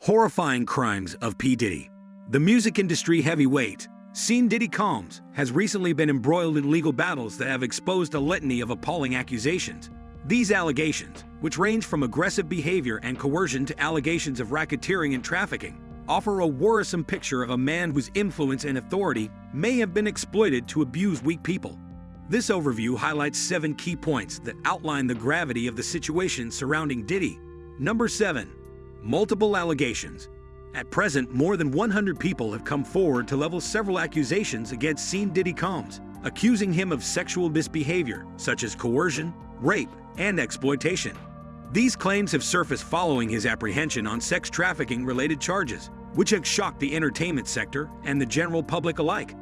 Horrifying crimes of P. Diddy. The music industry heavyweight, Diddy Combs, has recently been embroiled in legal battles that have exposed a litany of appalling accusations. These allegations, which range from aggressive behavior and coercion to allegations of racketeering and trafficking, offer a worrisome picture of a man whose influence and authority may have been exploited to abuse weak people. This overview highlights 7 key points that outline the gravity of the situation surrounding Diddy. Number 7. Multiple allegations. At present, more than 100 people have come forward to level several accusations against Diddy Combs, accusing him of sexual misbehavior, such as coercion, rape, and exploitation. These claims have surfaced following his apprehension on sex trafficking-related charges, which have shocked the entertainment sector and the general public alike.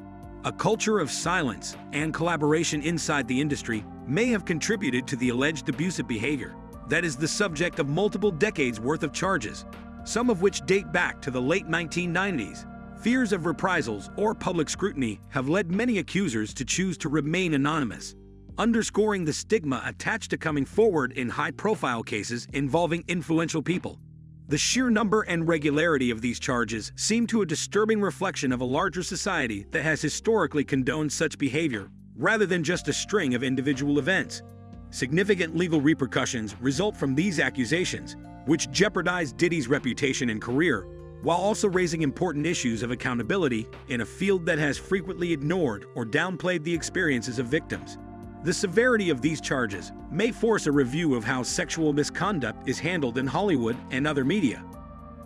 A culture of silence and collaboration inside the industry may have contributed to the alleged abusive behavior that is the subject of multiple decades' worth of charges, some of which date back to the late 1990s. Fears of reprisals or public scrutiny have led many accusers to choose to remain anonymous, underscoring the stigma attached to coming forward in high-profile cases involving influential people. The sheer number and regularity of these charges seem to a disturbing reflection of a larger society that has historically condoned such behavior, rather than just a string of individual events. Significant legal repercussions result from these accusations, which jeopardize Diddy's reputation and career, while also raising important issues of accountability in a field that has frequently ignored or downplayed the experiences of victims. The severity of these charges may force a review of how sexual misconduct is handled in Hollywood and other media.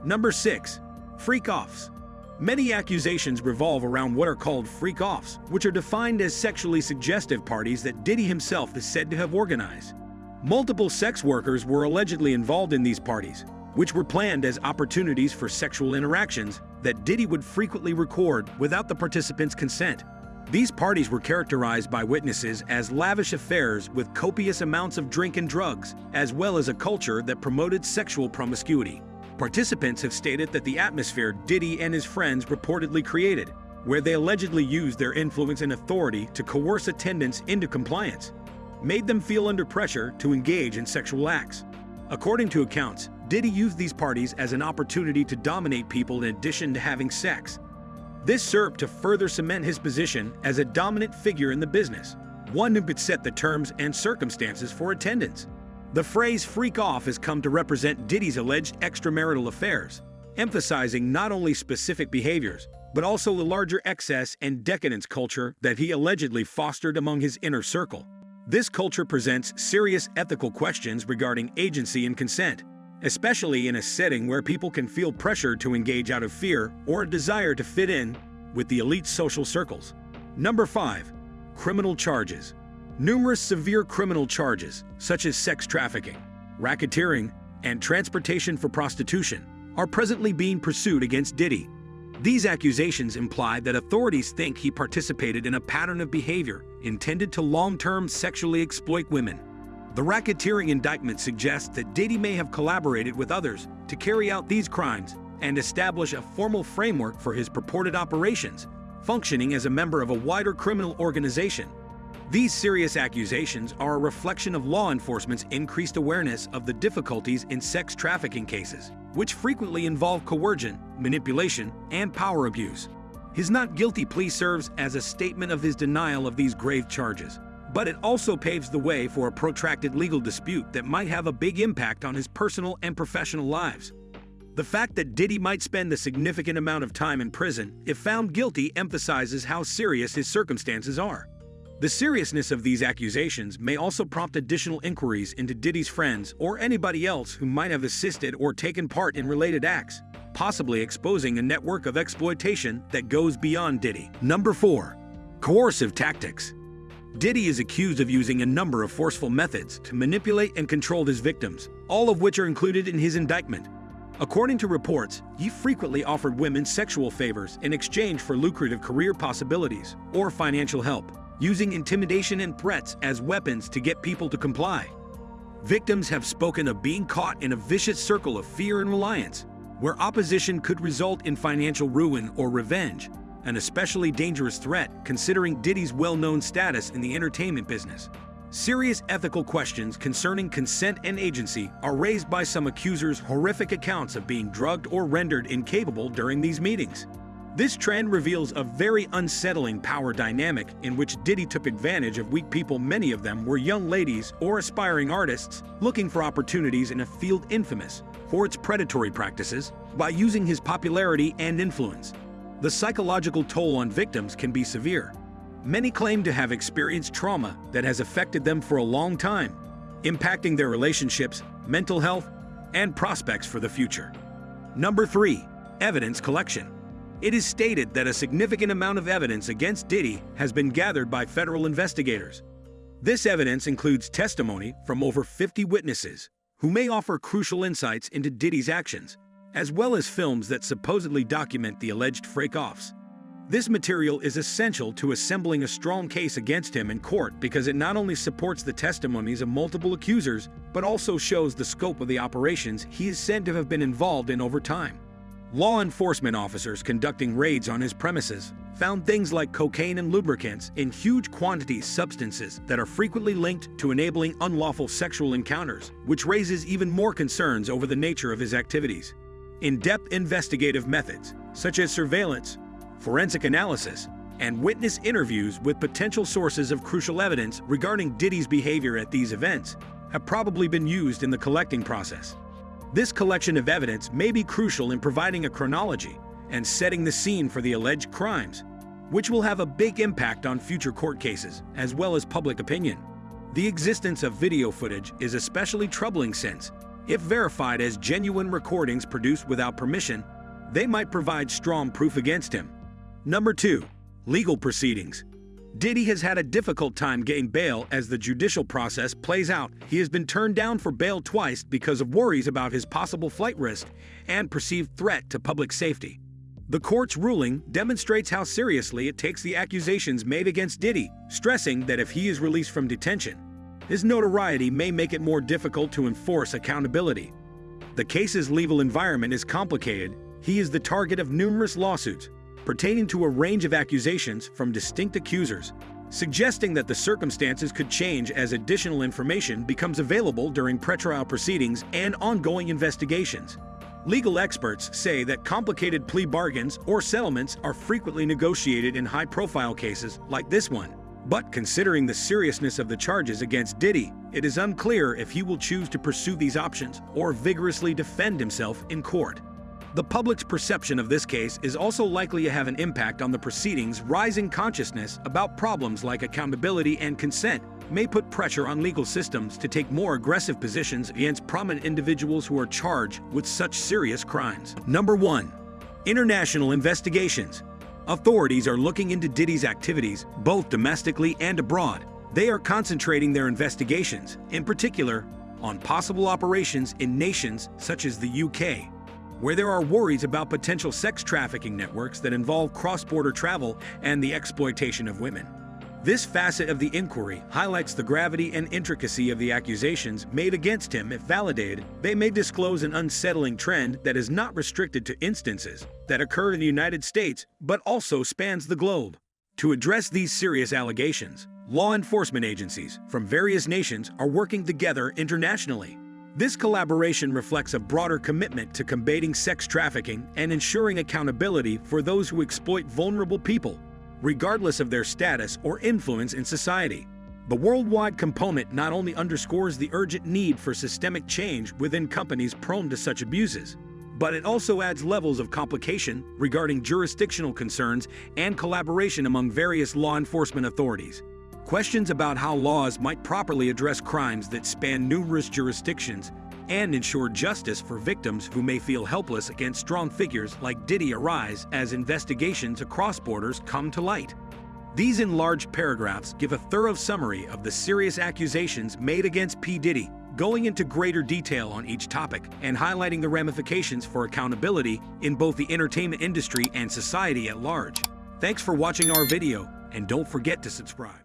Number 6. Freak-offs. Many accusations revolve around what are called freak-offs, which are defined as sexually suggestive parties that Diddy himself is said to have organized. Multiple sex workers were allegedly involved in these parties, which were planned as opportunities for sexual interactions that Diddy would frequently record without the participants' consent. These parties were characterized by witnesses as lavish affairs with copious amounts of drink and drugs, as well as a culture that promoted sexual promiscuity. Participants have stated that the atmosphere Diddy and his friends reportedly created, where they allegedly used their influence and authority to coerce attendants into compliance, made them feel under pressure to engage in sexual acts. According to accounts, Diddy used these parties as an opportunity to dominate people in addition to having sex. This served to further cement his position as a dominant figure in the business, one who could set the terms and circumstances for attendance. The phrase freak off has come to represent Diddy's alleged extramarital affairs, emphasizing not only specific behaviors, but also the larger excess and decadence culture that he allegedly fostered among his inner circle. This culture presents serious ethical questions regarding agency and consent, especially in a setting where people can feel pressured to engage out of fear or a desire to fit in with the elite social circles. Number 5. Criminal charges. Numerous severe criminal charges, such as sex trafficking, racketeering, and transportation for prostitution, are presently being pursued against Diddy. These accusations imply that authorities think he participated in a pattern of behavior intended to long-term sexually exploit women. The racketeering indictment suggests that Diddy may have collaborated with others to carry out these crimes and establish a formal framework for his purported operations, functioning as a member of a wider criminal organization. These serious accusations are a reflection of law enforcement's increased awareness of the difficulties in sex trafficking cases, which frequently involve coercion, manipulation, and power abuse. His not guilty plea serves as a statement of his denial of these grave charges, but it also paves the way for a protracted legal dispute that might have a big impact on his personal and professional lives. The fact that Diddy might spend a significant amount of time in prison if found guilty emphasizes how serious his circumstances are. The seriousness of these accusations may also prompt additional inquiries into Diddy's friends or anybody else who might have assisted or taken part in related acts, possibly exposing a network of exploitation that goes beyond Diddy. Number 4. Coercive tactics. Diddy is accused of using a number of forceful methods to manipulate and control his victims, all of which are included in his indictment. According to reports, he frequently offered women sexual favors in exchange for lucrative career possibilities or financial help, using intimidation and threats as weapons to get people to comply. Victims have spoken of being caught in a vicious circle of fear and reliance, where opposition could result in financial ruin or revenge, an especially dangerous threat considering Diddy's well-known status in the entertainment business. Serious ethical questions concerning consent and agency are raised by some accusers' horrific accounts of being drugged or rendered incapable during these meetings. This trend reveals a very unsettling power dynamic in which Diddy took advantage of weak people. Many of them were young ladies or aspiring artists looking for opportunities in a field infamous for its predatory practices by using his popularity and influence. The psychological toll on victims can be severe. Many claim to have experienced trauma that has affected them for a long time, impacting their relationships, mental health, and prospects for the future. Number 3. Evidence collection. It is stated that a significant amount of evidence against Diddy has been gathered by federal investigators. This evidence includes testimony from over 50 witnesses who may offer crucial insights into Diddy's actions, as well as films that supposedly document the alleged freak-offs. This material is essential to assembling a strong case against him in court because it not only supports the testimonies of multiple accusers, but also shows the scope of the operations he is said to have been involved in over time. Law enforcement officers conducting raids on his premises found things like cocaine and lubricants in huge quantities, substances that are frequently linked to enabling unlawful sexual encounters, which raises even more concerns over the nature of his activities. In-depth investigative methods, such as surveillance, forensic analysis, and witness interviews with potential sources of crucial evidence regarding Diddy's behavior at these events, have probably been used in the collecting process. This collection of evidence may be crucial in providing a chronology and setting the scene for the alleged crimes, which will have a big impact on future court cases as well as public opinion. The existence of video footage is especially troubling since, if verified as genuine recordings produced without permission, they might provide strong proof against him. Number 2. Legal proceedings. Diddy has had a difficult time getting bail as the judicial process plays out. He has been turned down for bail twice because of worries about his possible flight risk and perceived threat to public safety. The court's ruling demonstrates how seriously it takes the accusations made against Diddy, stressing that if he is released from detention, his notoriety may make it more difficult to enforce accountability. The case's legal environment is complicated. He is the target of numerous lawsuits pertaining to a range of accusations from distinct accusers, suggesting that the circumstances could change as additional information becomes available during pretrial proceedings and ongoing investigations. Legal experts say that complicated plea bargains or settlements are frequently negotiated in high-profile cases like this one. But considering the seriousness of the charges against Diddy, it is unclear if he will choose to pursue these options or vigorously defend himself in court. The public's perception of this case is also likely to have an impact on the proceedings. Rising consciousness about problems like accountability and consent may put pressure on legal systems to take more aggressive positions against prominent individuals who are charged with such serious crimes. Number 1. International investigations. Authorities are looking into Diddy's activities, both domestically and abroad. They are concentrating their investigations, in particular, on possible operations in nations such as the UK, where there are worries about potential sex trafficking networks that involve cross-border travel and the exploitation of women. This facet of the inquiry highlights the gravity and intricacy of the accusations made against him. If validated, they may disclose an unsettling trend that is not restricted to instances that occur in the United States, but also spans the globe. To address these serious allegations, law enforcement agencies from various nations are working together internationally. This collaboration reflects a broader commitment to combating sex trafficking and ensuring accountability for those who exploit vulnerable people, regardless of their status or influence in society. The worldwide component not only underscores the urgent need for systemic change within companies prone to such abuses, but it also adds levels of complication regarding jurisdictional concerns and collaboration among various law enforcement authorities. Questions about how laws might properly address crimes that span numerous jurisdictions and ensure justice for victims who may feel helpless against strong figures like Diddy arise as investigations across borders come to light. These enlarged paragraphs give a thorough summary of the serious accusations made against P. Diddy, going into greater detail on each topic and highlighting the ramifications for accountability in both the entertainment industry and society at large. Thanks for watching our video, and don't forget to subscribe.